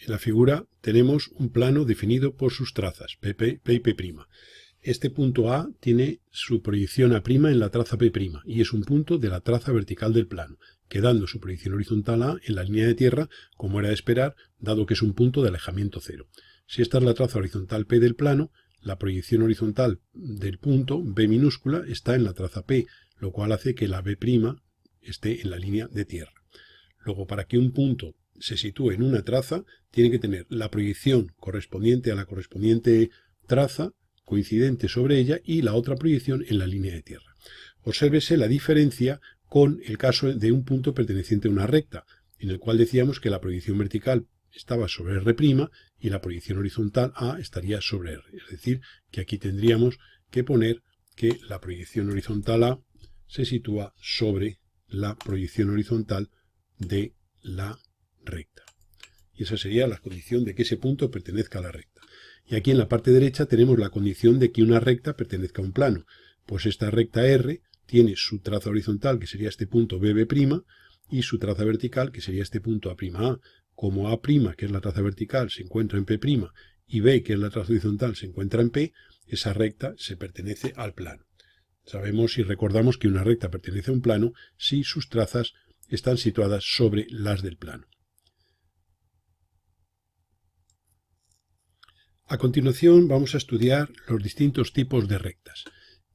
En la figura tenemos un plano definido por sus trazas, P y P'. Este punto A tiene su proyección A' en la traza P' y es un punto de la traza vertical del plano, quedando su proyección horizontal A en la línea de tierra, como era de esperar, dado que es un punto de alejamiento cero. Si esta es la traza horizontal P del plano, la proyección horizontal del punto B minúscula está en la traza P, lo cual hace que la B' esté en la línea de tierra. Luego, para que un punto se sitúe en una traza, tiene que tener la proyección correspondiente a la correspondiente traza, coincidente sobre ella, y la otra proyección en la línea de tierra. Obsérvese la diferencia con el caso de un punto perteneciente a una recta, en el cual decíamos que la proyección vertical estaba sobre R' y la proyección horizontal A estaría sobre R. Es decir, que aquí tendríamos que poner que la proyección horizontal A se sitúa sobre la proyección horizontal de la recta. Y esa sería la condición de que ese punto pertenezca a la recta. Y aquí en la parte derecha tenemos la condición de que una recta pertenezca a un plano. Pues esta recta R tiene su traza horizontal, que sería este punto BB', y su traza vertical, que sería este punto A'A. Como A', que es la traza vertical, se encuentra en P', y B, que es la traza horizontal, se encuentra en P, esa recta se pertenece al plano. Sabemos y recordamos que una recta pertenece a un plano si sus trazas están situadas sobre las del plano. A continuación vamos a estudiar los distintos tipos de rectas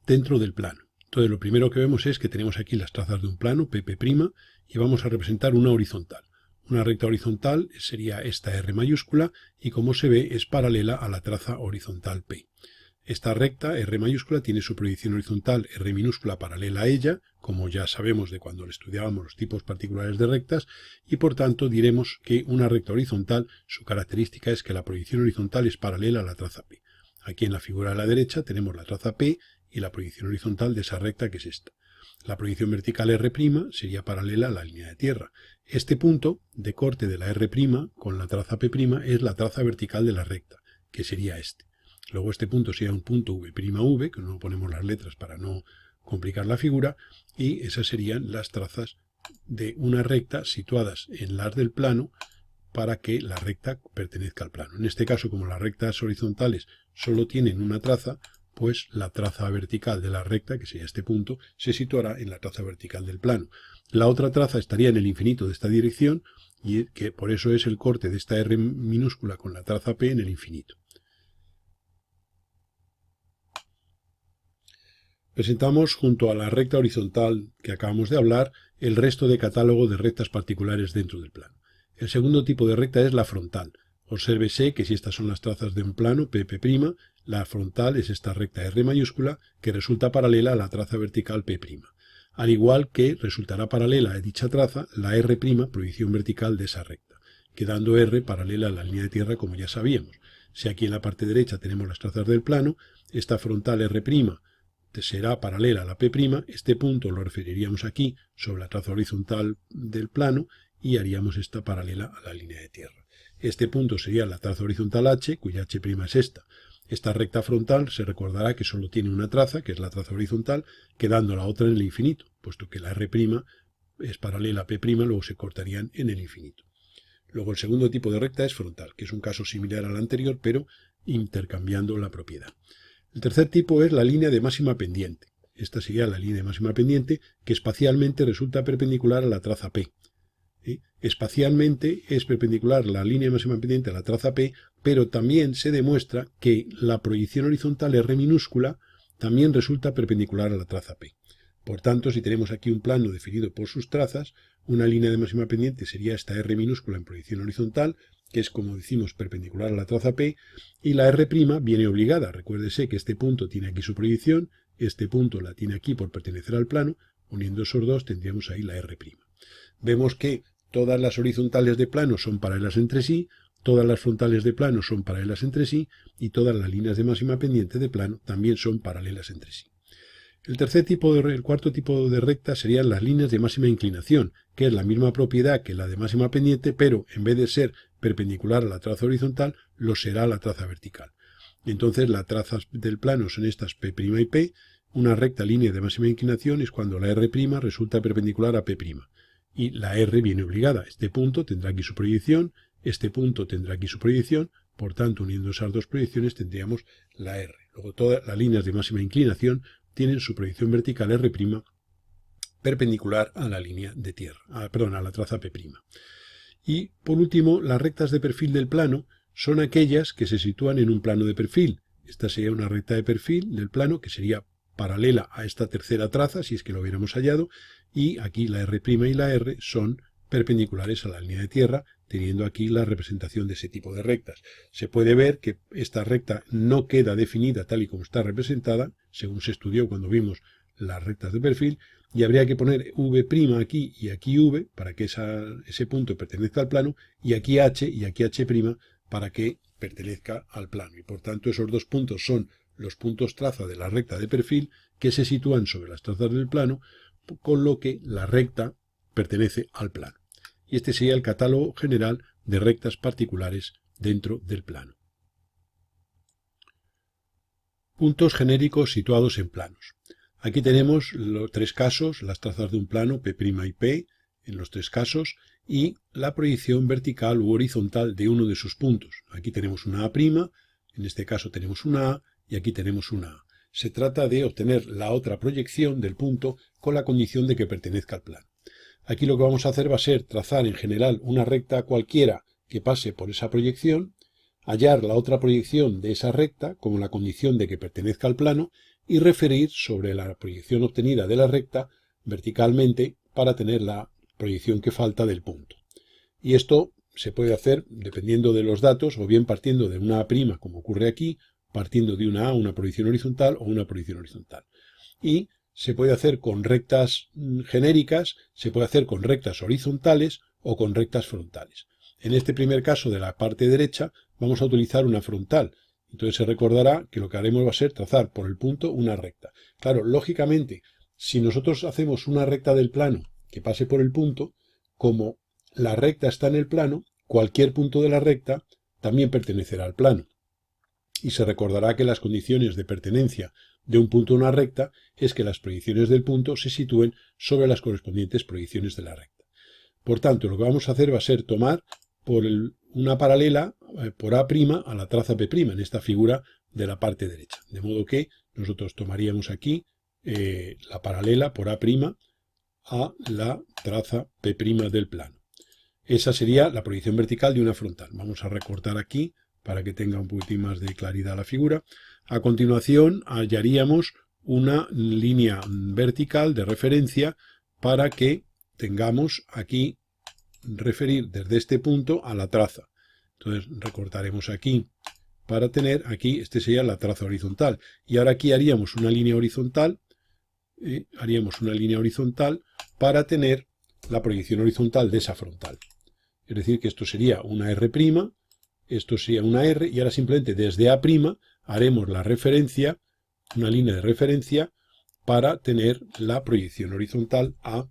dentro del plano. Entonces lo primero que vemos es que tenemos aquí las trazas de un plano, P', y vamos a representar una horizontal. Una recta horizontal sería esta R mayúscula y como se ve es paralela a la traza horizontal P. Esta recta R mayúscula tiene su proyección horizontal R minúscula paralela a ella, como ya sabemos de cuando estudiábamos los tipos particulares de rectas, y por tanto diremos que una recta horizontal, su característica es que la proyección horizontal es paralela a la traza P. Aquí en la figura de la derecha tenemos la traza P y la proyección horizontal de esa recta que es esta. La proyección vertical R' sería paralela a la línea de tierra. Este punto de corte de la R' con la traza P' es la traza vertical de la recta, que sería este. Luego este punto sería un punto V', que no ponemos las letras para no complicar la figura, y esas serían las trazas de una recta situadas en las del plano para que la recta pertenezca al plano. En este caso, como las rectas horizontales solo tienen una traza, pues la traza vertical de la recta, que sería este punto, se situará en la traza vertical del plano. La otra traza estaría en el infinito de esta dirección, y que por eso es el corte de esta R minúscula con la traza P en el infinito. Presentamos junto a la recta horizontal que acabamos de hablar el resto de catálogo de rectas particulares dentro del plano. El segundo tipo de recta es la frontal. Obsérvese que si estas son las trazas de un plano P', la frontal es esta recta R mayúscula que resulta paralela a la traza vertical P'. Al igual que resultará paralela a dicha traza la R', proyección vertical de esa recta, quedando R paralela a la línea de tierra como ya sabíamos. Si aquí en la parte derecha tenemos las trazas del plano, esta frontal R' será paralela a la P', este punto lo referiríamos aquí sobre la traza horizontal del plano y haríamos esta paralela a la línea de tierra. Este punto sería la traza horizontal H, cuya H' es esta. Esta recta frontal se recordará que solo tiene una traza, que es la traza horizontal, quedando la otra en el infinito, puesto que la R' es paralela a P', luego se cortarían en el infinito. Luego el segundo tipo de recta es frontal, que es un caso similar al anterior, pero intercambiando la propiedad. El tercer tipo es la línea de máxima pendiente. Esta sería la línea de máxima pendiente que espacialmente resulta perpendicular a la traza P. Espacialmente es perpendicular la línea de máxima pendiente a la traza P, pero también se demuestra que la proyección horizontal R minúscula también resulta perpendicular a la traza P. Por tanto, si tenemos aquí un plano definido por sus trazas, una línea de máxima pendiente sería esta R minúscula en proyección horizontal, que es, como decimos, perpendicular a la traza P, y la R' viene obligada. Recuérdese que este punto tiene aquí su proyección, este punto la tiene aquí por pertenecer al plano, uniendo esos dos tendríamos ahí la R'. Vemos que todas las horizontales de plano son paralelas entre sí, todas las frontales de plano son paralelas entre sí, y todas las líneas de máxima pendiente de plano también son paralelas entre sí. El cuarto tipo de recta serían las líneas de máxima inclinación, que es la misma propiedad que la de máxima pendiente, pero en vez de ser perpendicular a la traza horizontal, lo será a la traza vertical. Entonces las trazas del plano son estas P' y P. Una recta línea de máxima inclinación es cuando la R' resulta perpendicular a P'. Y la R viene obligada. Este punto tendrá aquí su proyección, Este punto tendrá aquí su proyección, por tanto, uniendo esas dos proyecciones tendríamos la R. Luego todas las líneas de máxima inclinación tienen su proyección vertical R' perpendicular a la línea de tierra, a la traza P'. Y por último, las rectas de perfil del plano son aquellas que se sitúan en un plano de perfil. Esta sería una recta de perfil del plano que sería paralela a esta tercera traza, si es que lo hubiéramos hallado, y aquí la R' y la R son perpendiculares a la línea de tierra, teniendo aquí la representación de ese tipo de rectas. Se puede ver que esta recta no queda definida tal y como está representada, según se estudió cuando vimos las rectas de perfil, y habría que poner V' aquí y aquí V para que ese punto pertenezca al plano, y aquí H y aquí H' para que pertenezca al plano. Y por tanto esos dos puntos son los puntos traza de la recta de perfil que se sitúan sobre las trazas del plano, con lo que la recta pertenece al plano. Y este sería el catálogo general de rectas particulares dentro del plano. Puntos genéricos situados en planos. Aquí tenemos los tres casos, las trazas de un plano, P' y P, en los tres casos, y la proyección vertical u horizontal de uno de sus puntos. Aquí tenemos una A', en este caso tenemos una A, y aquí tenemos una A. Se trata de obtener la otra proyección del punto con la condición de que pertenezca al plano. Aquí lo que vamos a hacer va a ser trazar en general una recta cualquiera que pase por esa proyección, hallar la otra proyección de esa recta como la condición de que pertenezca al plano y referir sobre la proyección obtenida de la recta verticalmente para tener la proyección que falta del punto. Y esto se puede hacer dependiendo de los datos, o bien partiendo de una A', como ocurre aquí, partiendo de una A, una proyección horizontal o una proyección horizontal. Y se puede hacer con rectas genéricas, se puede hacer con rectas horizontales o con rectas frontales. En este primer caso de la parte derecha vamos a utilizar una frontal. Entonces se recordará que lo que haremos va a ser trazar por el punto una recta. Claro, lógicamente, si nosotros hacemos una recta del plano que pase por el punto, como la recta está en el plano, cualquier punto de la recta también pertenecerá al plano. Y se recordará que las condiciones de pertenencia de un punto a una recta es que las proyecciones del punto se sitúen sobre las correspondientes proyecciones de la recta. Por tanto, lo que vamos a hacer va a ser tomar una paralela por A' a la traza P', en esta figura de la parte derecha. De modo que nosotros tomaríamos aquí la paralela por A' a la traza P' del plano. Esa sería la proyección vertical de una frontal. Vamos a recortar aquí para que tenga un poquitín más de claridad la figura. A continuación hallaríamos una línea vertical de referencia para que tengamos aquí referir desde este punto a la traza. Entonces recortaremos aquí para tener aquí, este sería la traza horizontal. Y ahora aquí haríamos una línea horizontal, para tener la proyección horizontal de esa frontal. Es decir, que esto sería una R', esto sería una R, y ahora simplemente desde A' haremos la referencia, una línea de referencia, para tener la proyección horizontal A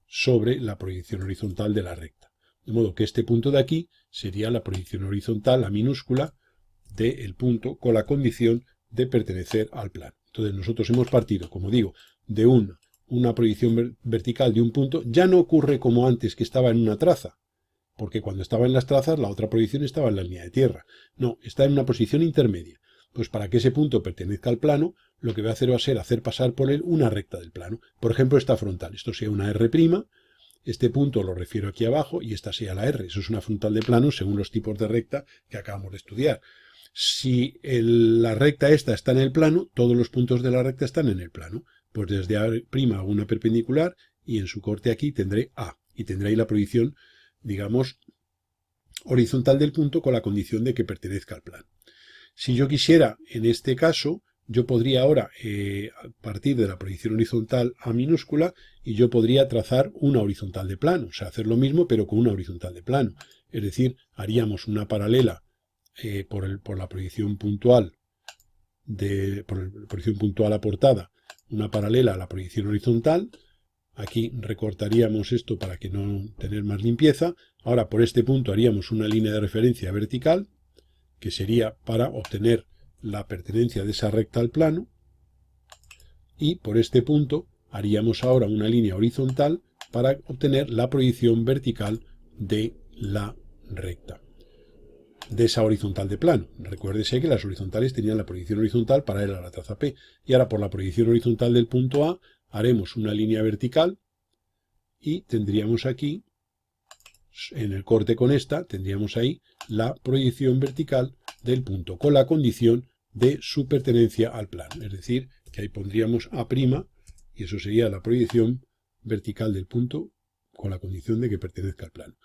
sobre la proyección horizontal de la recta. De modo que este punto de aquí sería la proyección horizontal, la minúscula, del punto con la condición de pertenecer al plano. Entonces nosotros hemos partido, como digo, de una proyección vertical de un punto. Ya no ocurre como antes, que estaba en una traza, porque cuando estaba en las trazas la otra proyección estaba en la línea de tierra. No, está en una posición intermedia. Pues para que ese punto pertenezca al plano, lo que voy a hacer va a ser hacer pasar por él una recta del plano. Por ejemplo, esta frontal. Esto sea una R', este punto lo refiero aquí abajo, y esta sea la R. Eso es una frontal de plano según los tipos de recta que acabamos de estudiar. Si la recta esta está en el plano, todos los puntos de la recta están en el plano. Pues desde A' hago una perpendicular y en su corte aquí tendré A. Y tendré ahí la proyección, digamos, horizontal del punto con la condición de que pertenezca al plano. Si yo quisiera, en este caso, yo podría ahora partir de la proyección horizontal A minúscula y yo podría trazar una horizontal de plano, o sea, hacer lo mismo pero con una horizontal de plano. Es decir, haríamos una paralela por la proyección puntual aportada, una paralela a la proyección horizontal. Aquí recortaríamos esto para que no tener más limpieza. Ahora por este punto haríamos una línea de referencia vertical, que sería para obtener la pertenencia de esa recta al plano, y por este punto haríamos ahora una línea horizontal para obtener la proyección vertical de la recta. de esa horizontal de plano. Recuérdese que las horizontales tenían la proyección horizontal paralela a la traza P. Y ahora por la proyección horizontal del punto A haremos una línea vertical y tendríamos aquí, en el corte con esta, tendríamos ahí la proyección vertical del punto, con la condición de su pertenencia al plano. Es decir, que ahí pondríamos A', y eso sería la proyección vertical del punto, con la condición de que pertenezca al plano.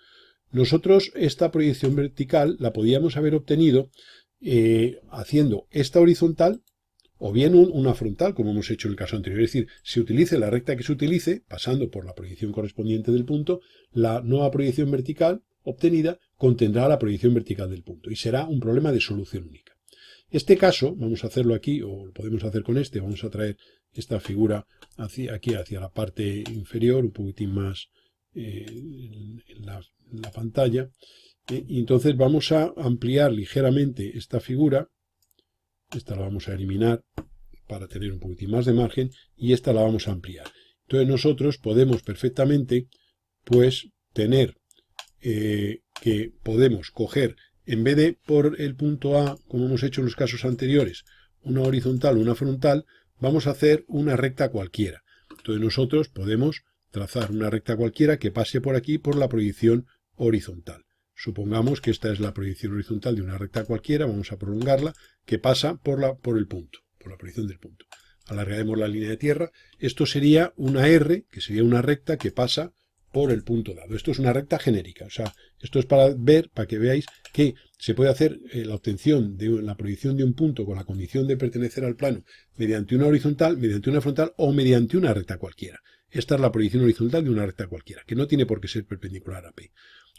Nosotros esta proyección vertical la podíamos haber obtenido haciendo esta horizontal o bien una frontal, como hemos hecho en el caso anterior. Es decir, se utilice la recta que se utilice, pasando por la proyección correspondiente del punto, la nueva proyección vertical obtenida contendrá la proyección vertical del punto y será un problema de solución única. Este caso, vamos a hacerlo aquí, o lo podemos hacer con este, vamos a traer esta figura aquí hacia la parte inferior, un poquitín más en la pantalla, y entonces vamos a ampliar ligeramente esta figura. Esta la vamos a eliminar para tener un poquitín más de margen y esta la vamos a ampliar. Entonces nosotros podemos perfectamente pues tener que podemos coger, en vez de por el punto A, como hemos hecho en los casos anteriores, una horizontal o una frontal, vamos a hacer una recta cualquiera. Entonces nosotros podemos trazar una recta cualquiera que pase por aquí por la proyección horizontal. Supongamos que esta es la proyección horizontal de una recta cualquiera, vamos a prolongarla, que pasa por el punto, por la proyección del punto. Alargaremos la línea de tierra. Esto sería una R, que sería una recta que pasa por el punto dado. Esto es una recta genérica. O sea, esto es para ver, para que veáis que se puede hacer la obtención de la proyección de un punto con la condición de pertenecer al plano mediante una horizontal, mediante una frontal o mediante una recta cualquiera. Esta es la proyección horizontal de una recta cualquiera, que no tiene por qué ser perpendicular a P.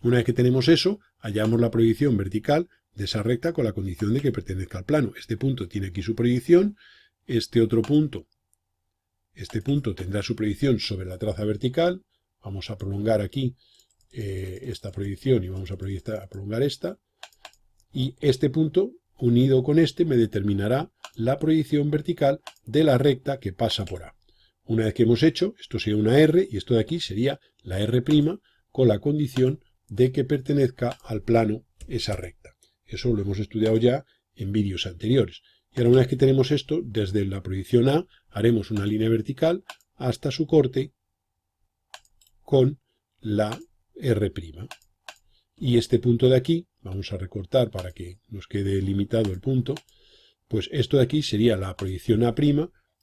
Una vez que tenemos eso, hallamos la proyección vertical de esa recta con la condición de que pertenezca al plano. Este punto tiene aquí su proyección, este otro punto, este punto tendrá su proyección sobre la traza vertical. Vamos a prolongar aquí esta proyección y vamos a prolongar esta. Y este punto, unido con este, me determinará la proyección vertical de la recta que pasa por A. Una vez que hemos hecho, esto sería una R y esto de aquí sería la R' con la condición de que pertenezca al plano esa recta. Eso lo hemos estudiado ya en vídeos anteriores. Y ahora una vez que tenemos esto, desde la proyección A haremos una línea vertical hasta su corte con la R'. Y este punto de aquí, vamos a recortar para que nos quede limitado el punto, pues esto de aquí sería la proyección A'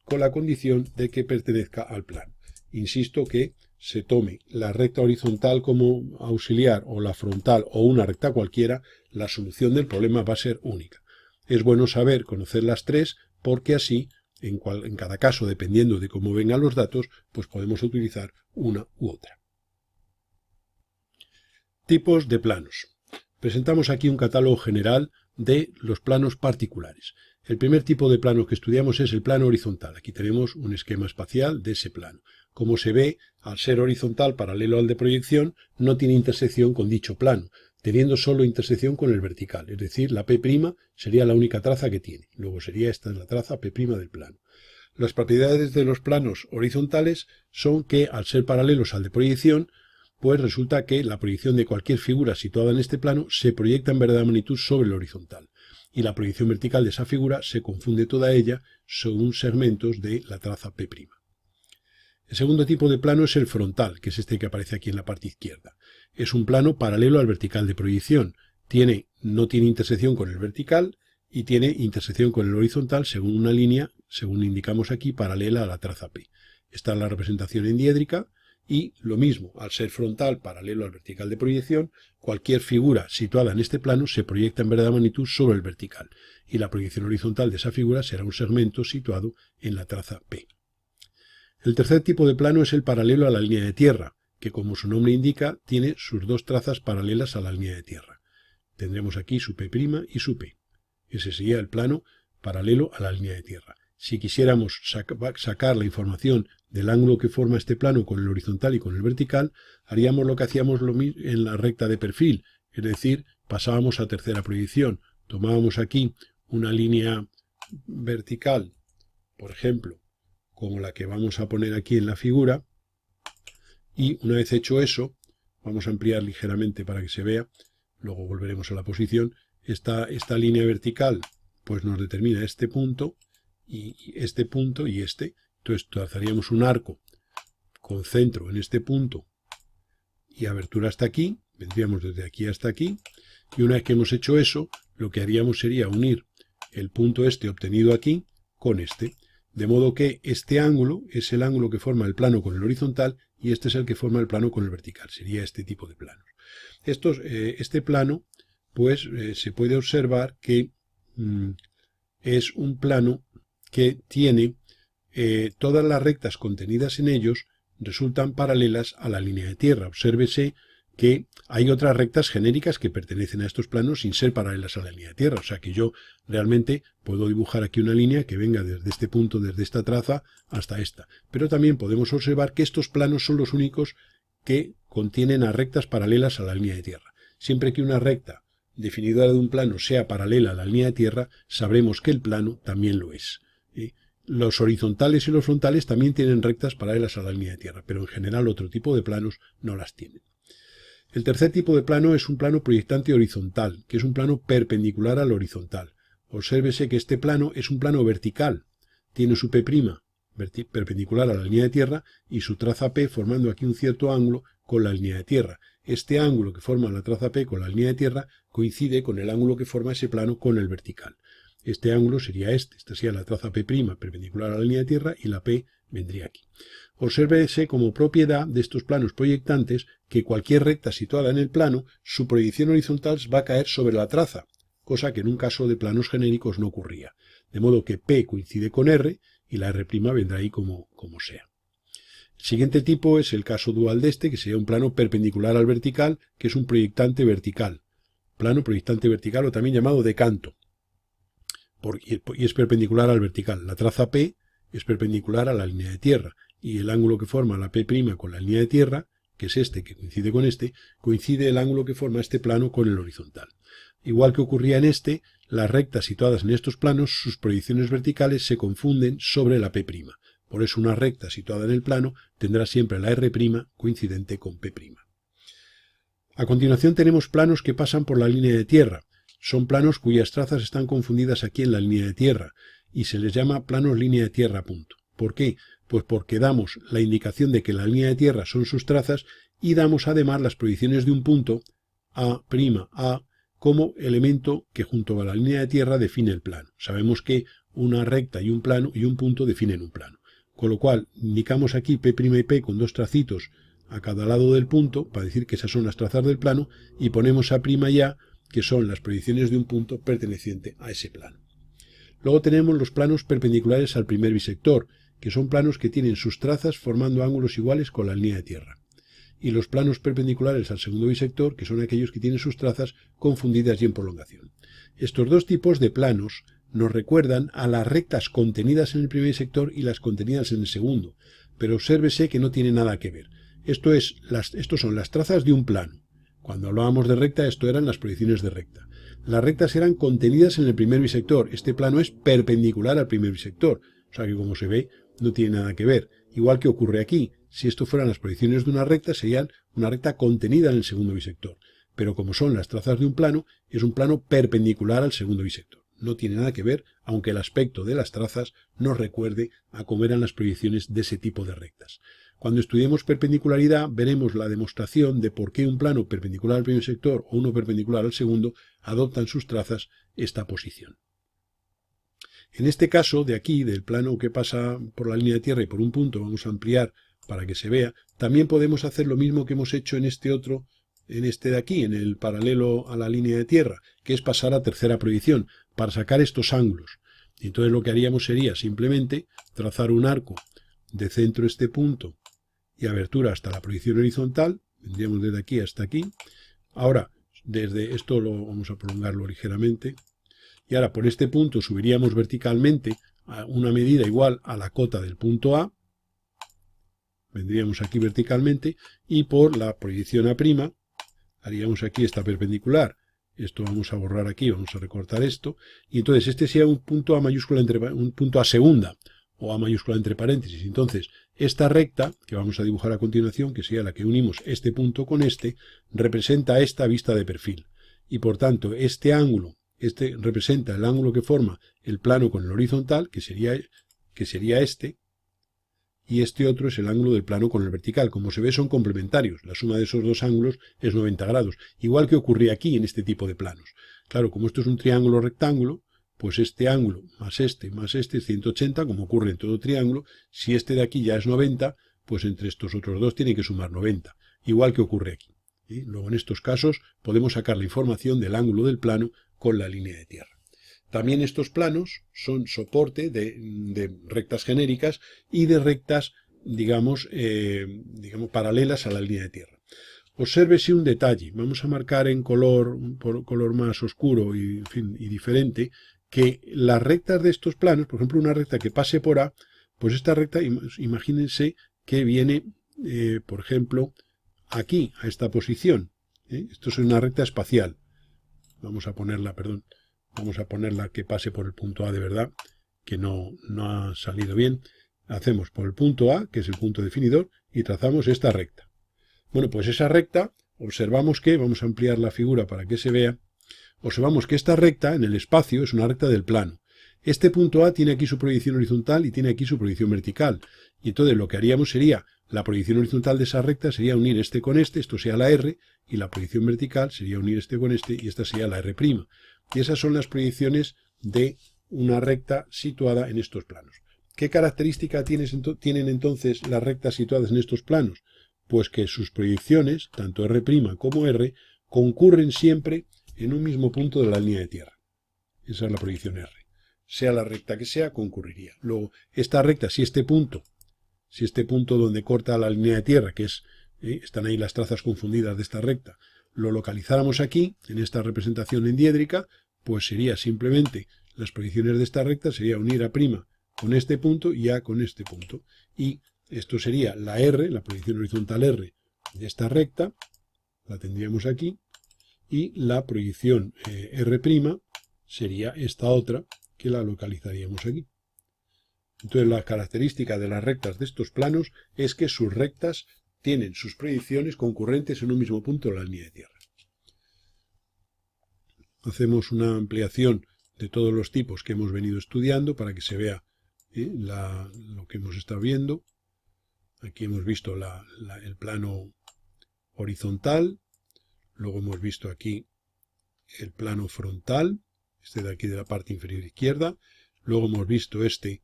con la condición de que pertenezca al plano. Insisto que se tome la recta horizontal como auxiliar o la frontal o una recta cualquiera, la solución del problema va a ser única. Es bueno saber conocer las tres porque así, en cada caso, dependiendo de cómo vengan los datos, pues podemos utilizar una u otra. Tipos de planos. Presentamos aquí un catálogo general de los planos particulares. El primer tipo de plano que estudiamos es el plano horizontal. Aquí tenemos un esquema espacial de ese plano. Como se ve, al ser horizontal paralelo al de proyección, no tiene intersección con dicho plano, teniendo solo intersección con el vertical, es decir, la P' sería la única traza que tiene. Luego sería esta la traza P' del plano. Las propiedades de los planos horizontales son que, al ser paralelos al de proyección, pues resulta que la proyección de cualquier figura situada en este plano se proyecta en verdadera magnitud sobre el horizontal, y la proyección vertical de esa figura se confunde toda ella según segmentos de la traza P'. El segundo tipo de plano es el frontal, que es este que aparece aquí en la parte izquierda. Es un plano paralelo al vertical de proyección. No tiene intersección con el vertical y tiene intersección con el horizontal según una línea, según indicamos aquí, paralela a la traza P. Esta es la representación en diédrica. Y lo mismo, al ser frontal paralelo al vertical de proyección, cualquier figura situada en este plano se proyecta en verdadera magnitud sobre el vertical, y la proyección horizontal de esa figura será un segmento situado en la traza P. El tercer tipo de plano es el paralelo a la línea de tierra, que como su nombre indica, tiene sus dos trazas paralelas a la línea de tierra. Tendremos aquí su P' y su P. Ese sería el plano paralelo a la línea de tierra. Si quisiéramos sacar la información del ángulo que forma este plano con el horizontal y con el vertical, haríamos lo que hacíamos en la recta de perfil, es decir, pasábamos a tercera proyección, tomábamos aquí una línea vertical, por ejemplo, como la que vamos a poner aquí en la figura, y una vez hecho eso, vamos a ampliar ligeramente para que se vea, luego volveremos a la posición, esta línea vertical pues nos determina este punto y este punto y este. Entonces trazaríamos un arco con centro en este punto y abertura hasta aquí, vendríamos desde aquí hasta aquí, y una vez que hemos hecho eso, lo que haríamos sería unir el punto este obtenido aquí con este, de modo que este ángulo es el ángulo que forma el plano con el horizontal y este es el que forma el plano con el vertical, sería este tipo de planos. Este plano, pues se puede observar que es un plano que tiene todas las rectas contenidas en ellos resultan paralelas a la línea de tierra. Obsérvese que hay otras rectas genéricas que pertenecen a estos planos sin ser paralelas a la línea de tierra. O sea que yo realmente puedo dibujar aquí una línea que venga desde este punto, desde esta traza hasta esta. Pero también podemos observar que estos planos son los únicos que contienen a rectas paralelas a la línea de tierra. Siempre que una recta definidora de un plano sea paralela a la línea de tierra, sabremos que el plano también lo es. Los horizontales y los frontales también tienen rectas paralelas a la línea de tierra, pero en general otro tipo de planos no las tienen. El tercer tipo de plano es un plano proyectante horizontal, que es un plano perpendicular al horizontal. Obsérvese que este plano es un plano vertical, tiene su P' perpendicular a la línea de tierra y su traza P formando aquí un cierto ángulo con la línea de tierra. Este ángulo que forma la traza P con la línea de tierra coincide con el ángulo que forma ese plano con el vertical. Este ángulo sería esta sería la traza P' perpendicular a la línea de tierra y la P vendría aquí. Obsérvese como propiedad de estos planos proyectantes que cualquier recta situada en el plano, su proyección horizontal va a caer sobre la traza, cosa que en un caso de planos genéricos no ocurría. De modo que P coincide con R y la R' vendrá ahí como sea. El siguiente tipo es el caso dual de este, que sería un plano perpendicular al vertical, que es un proyectante vertical. Plano proyectante vertical o también llamado decanto. Y es perpendicular al vertical. La traza P es perpendicular a la línea de tierra y el ángulo que forma la P' con la línea de tierra, que es este, que coincide con este, coincide el ángulo que forma este plano con el horizontal. Igual que ocurría en este, las rectas situadas en estos planos, sus proyecciones verticales se confunden sobre la P'. Por eso una recta situada en el plano tendrá siempre la R' coincidente con P'. A continuación tenemos planos que pasan por la línea de tierra. Son planos cuyas trazas están confundidas aquí en la línea de tierra y se les llama planos línea de tierra punto. ¿Por qué? Pues porque damos la indicación de que la línea de tierra son sus trazas y damos además las proyecciones de un punto A', A, como elemento que junto a la línea de tierra define el plano. Sabemos que una recta y un plano y un punto definen un plano. Con lo cual indicamos aquí P' y P con dos tracitos a cada lado del punto para decir que esas son las trazas del plano y ponemos A' y A, que son las proyecciones de un punto perteneciente a ese plano. Luego tenemos los planos perpendiculares al primer bisector, que son planos que tienen sus trazas formando ángulos iguales con la línea de tierra. Y los planos perpendiculares al segundo bisector, que son aquellos que tienen sus trazas confundidas y en prolongación. Estos dos tipos de planos nos recuerdan a las rectas contenidas en el primer bisector y las contenidas en el segundo, pero obsérvese que no tiene nada que ver. Estos son las trazas de un plano. Cuando hablábamos de recta, esto eran las proyecciones de recta. Las rectas eran contenidas en el primer bisector. Este plano es perpendicular al primer bisector. O sea que, como se ve, no tiene nada que ver. Igual que ocurre aquí. Si esto fueran las proyecciones de una recta, serían una recta contenida en el segundo bisector. Pero como son las trazas de un plano, es un plano perpendicular al segundo bisector. No tiene nada que ver, aunque el aspecto de las trazas nos recuerde a cómo eran las proyecciones de ese tipo de rectas. Cuando estudiemos perpendicularidad, veremos la demostración de por qué un plano perpendicular al primer sector o uno perpendicular al segundo adoptan sus trazas esta posición. En este caso, de aquí, del plano que pasa por la línea de tierra y por un punto, vamos a ampliar para que se vea, también podemos hacer lo mismo que hemos hecho en este otro, en este de aquí, en el paralelo a la línea de tierra, que es pasar a tercera proyección, para sacar estos ángulos. Y entonces lo que haríamos sería simplemente trazar un arco de centro este punto y abertura hasta la proyección horizontal, vendríamos desde aquí hasta aquí. Ahora, desde esto lo vamos a prolongarlo ligeramente, y ahora por este punto subiríamos verticalmente a una medida igual a la cota del punto A, vendríamos aquí verticalmente, y por la proyección A', haríamos aquí esta perpendicular. Esto vamos a borrar aquí, vamos a recortar esto, y entonces este sería un punto A mayúscula un punto A segunda, o A mayúscula entre paréntesis. Entonces, esta recta, que vamos a dibujar a continuación, que sería la que unimos este punto con este, representa esta vista de perfil. y por tanto este ángulo, este representa el ángulo que forma el plano con el horizontal, que sería este, y este otro es el ángulo del plano con el vertical. Como se ve, son complementarios. La suma de esos dos ángulos es 90 grados, igual que ocurría aquí en este tipo de planos. Claro, como esto es un triángulo rectángulo, pues este ángulo más este es 180, como ocurre en todo triángulo. Si este de aquí ya es 90, pues entre estos otros dos tiene que sumar 90, igual que ocurre aquí. Luego en estos casos podemos sacar la información del ángulo del plano con la línea de tierra. También estos planos son soporte de rectas genéricas y de rectas, digamos, paralelas a la línea de tierra. Obsérvese un detalle. Vamos a marcar en color más oscuro y diferente, que las rectas de estos planos, por ejemplo, una recta que pase por A, pues esta recta, imagínense que viene, por ejemplo, aquí, a esta posición. Esto es una recta espacial. Vamos a ponerla que pase por el punto A de verdad, que no ha salido bien. Hacemos por el punto A, que es el punto definidor, y trazamos esta recta. Bueno, pues esa recta, observamos que, vamos a ampliar la figura para que se vea, observamos que esta recta en el espacio es una recta del plano. Este punto A tiene aquí su proyección horizontal y tiene aquí su proyección vertical. Y entonces lo que haríamos sería, la proyección horizontal de esa recta sería unir este con este, esto sea la R, y la proyección vertical sería unir este con este, y esta sería la R'. Y esas son las proyecciones de una recta situada en estos planos. ¿Qué característica tienen entonces las rectas situadas en estos planos? Pues que sus proyecciones, tanto R' como R, concurren siempre en un mismo punto de la línea de tierra. Esa es la proyección R. Sea la recta que sea, concurriría. Luego, esta recta, si este punto donde corta la línea de tierra, que es, están ahí las trazas confundidas de esta recta, lo localizáramos aquí, en esta representación endiédrica, pues sería simplemente las proyecciones de esta recta, sería unir A' con este punto y A con este punto. Y esto sería la R, la proyección horizontal R de esta recta, la tendríamos aquí, y la proyección R' sería esta otra, que la localizaríamos aquí. Entonces la característica de las rectas de estos planos es que sus rectas tienen sus proyecciones concurrentes en un mismo punto de la línea de tierra. Hacemos una ampliación de todos los tipos que hemos venido estudiando para que se vea lo que hemos estado viendo. Aquí hemos visto el plano horizontal, luego hemos visto aquí el plano frontal, este de aquí de la parte inferior izquierda, luego hemos visto este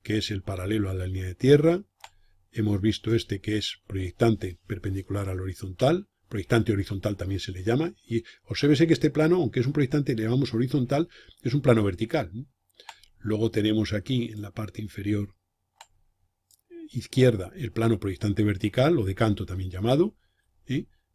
que es el paralelo a la línea de tierra, hemos visto este que es proyectante perpendicular al horizontal, proyectante horizontal también se le llama, y obsérvese que este plano, aunque es un proyectante le llamamos horizontal, es un plano vertical. Luego tenemos aquí en la parte inferior izquierda el plano proyectante vertical, o de canto también llamado,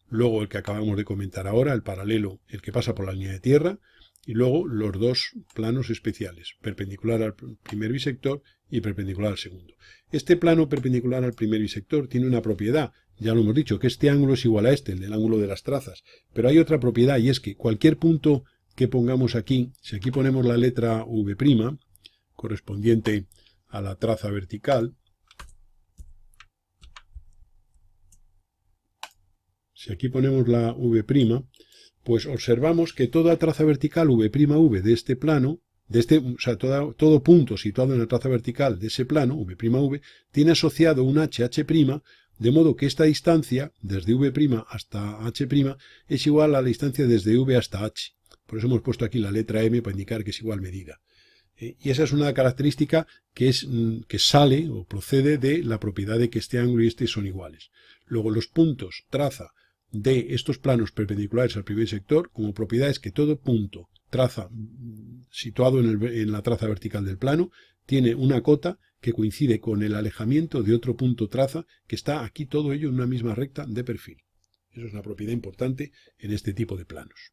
luego el que acabamos de comentar ahora, el paralelo, el que pasa por la línea de tierra, y luego los dos planos especiales, perpendicular al primer bisector y perpendicular al segundo. Este plano perpendicular al primer bisector tiene una propiedad, ya lo hemos dicho, que este ángulo es igual a este, el del ángulo de las trazas, pero hay otra propiedad y es que cualquier punto que pongamos aquí, si aquí ponemos la letra V', correspondiente a la traza vertical, si aquí ponemos la V', pues observamos que toda traza vertical V' de este plano, todo punto situado en la traza vertical de ese plano, V', tiene asociado un HH', de modo que esta distancia, desde V' hasta H', es igual a la distancia desde V hasta H. Por eso hemos puesto aquí la letra M para indicar que es igual medida. Y esa es una característica que sale o procede de la propiedad de que este ángulo y este son iguales. Luego los puntos traza de estos planos perpendiculares al primer sector, como propiedad es que todo punto traza situado en la traza vertical del plano tiene una cota que coincide con el alejamiento de otro punto traza que está aquí todo ello en una misma recta de perfil. Eso es una propiedad importante en este tipo de planos.